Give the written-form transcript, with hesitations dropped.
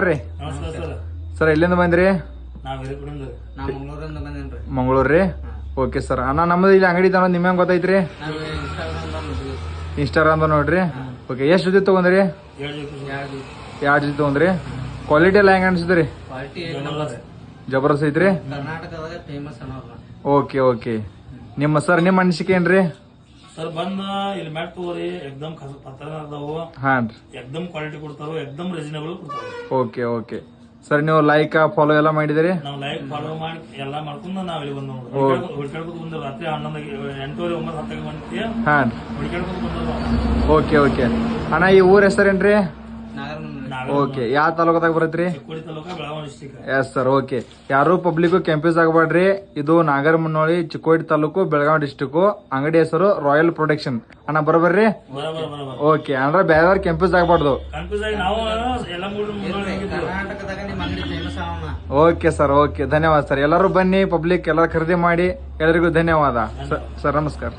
ರೀ ನಮಸ್ಕಾರ sir. Sir ಎಲ್ಲಿಂದ ಬಂದ್ರಿ? ನಾವು ಹಿರೇಕುಡಿಂದ ನಾ ಮಂಗಳೂರಿಂದ ಬಂದೇನ್ರಿ. ಮಂಗಳೂರು ರೀ. Okay sir. ಅಣ್ಣ ನಮ್ಮದು ಇಲ್ಲಿ ಅಂಗಡಿ ತಗೊಂಡ್ ನಿಮ್ಗೆ ಹೆಂಗ್ ಗೊತ್ತೈತ್ರಿ? ನಾವು ಇನ್ಸ್ಟಾಗ್ರಾಮ್ ನೋಡ್ರಿ. ಓಕೆ ಎಷ್ಟು ಜೊತೆ ತಗೊಂಡ್ರಿ? 2 ಜೊತೆ ತಗೊಂಡ್ರಿ. ಕ್ವಾಲಿಟಿ ಎಲ್ಲ ಹೆಂಗ ಅನ್ಸಿದ್ರಿ? ಕ್ವಾಲಿಟಿ ಜಬರ್ದಸ್ತ್ ಐತ್ರಿ. ಕರ್ನಾಟಕದಾಗ ಫೇಮಸ್ ಅನ್ನೋರ್ನ. Okay okay. ನಿಮ್ಮ ಅನಿಸಿಕೆ ಏನ್ರಿ? ಸರ್ ಬಂದ ಇಲ್ಲಿ ಮ್ಯಾಟ್ ತಗೋರಿ, ಎಕ್ದಮ್ ಪತ್ರ ಅದಾವು, ಹಾಂ ರೀ. ಎಕ್ದಮ್ ಕ್ವಾಲಿಟಿ ಕೊಡ್ತಾರೋ, ಎಕ್ದಮ್ ರೀಸನೇಬಲ್ ಕೊಡ್ತಾರೋ. Okay okay sir. ನೀವು ಲೈಕ್ ಫಾಲೋ ಎಲ್ಲ ಮಾಡಿದಿರಿ? ನಾವು ಲೈಕ್ ಫಾಲೋ ಮಾಡಿ ಎಲ್ಲಾ ಮಾಡ್ಕೊಂಡು ನಾವ್ ಇಲ್ಲಿ ಬಂದ ಹುಡ್ಕಾಡ್ಕೊಂಡು ಬಂದ ರಾತ್ರಿ 11 8:30 9 10 ಗಂಟೆ ಹಾಂ ಹುಡ್ಕಾಡ್ಕೊಂಡು ಬಂದ. Okay okay. ಅಣ್ಣ ಈ ಊರ ಹೆಸರೇನ್ರಿ? ನಾಗರ ಓಕೆ. ಯಾವ ತಾಲೂಕದಾಗ ಬರತ್ರಿ? Chikkodi taluka, Belagavi district. Yes sir. Okay. ಯಾರು ಪಬ್ಲಿಕ್ ಕನ್ಫ್ಯೂಸ್ ಆಗಬೇಡ್ರಿ. ಇದು ನಾಗರಮುನ್ನೋಳಿ, ಚಿಕ್ಕೋಡಿ ತಾಲೂಕು, ಬೆಳಗಾವಿ ಡಿಸ್ಟಿಕ್. ಅಂಗಡಿ ಹೆಸರು ರಾಯಲ್ ಪ್ರೊಡಕ್ಷನ್. ಅಣ್ಣ ಬರೋಬರ್ರಿ. ಓಕೆ. ಅಂದ್ರೆ ಬೇರೆ ಕನ್ಫ್ಯೂಸ್ ಆಗಬಾರ್ದು. ಕನ್ಫ್ಯೂಸ್ ಆಗಿ ನಾವು ಎಲ್ಲ ಕರ್ನಾಟಕದಾಗ ನಿಮ್ಮ ಅಂಗಡಿ ಫೇಮಸ್ ಅವನ. Okay sir. ಓಕೆ ಧನ್ಯವಾದ ಸರ್. ಎಲ್ಲರೂ ಬನ್ನಿ, ಪಬ್ಲಿಕ್ ಎಲ್ಲ ಖರೀದಿ ಮಾಡಿ. ಎಲ್ಲರಿಗೂ ಧನ್ಯವಾದ ಸರ್. ನಮಸ್ಕಾರ.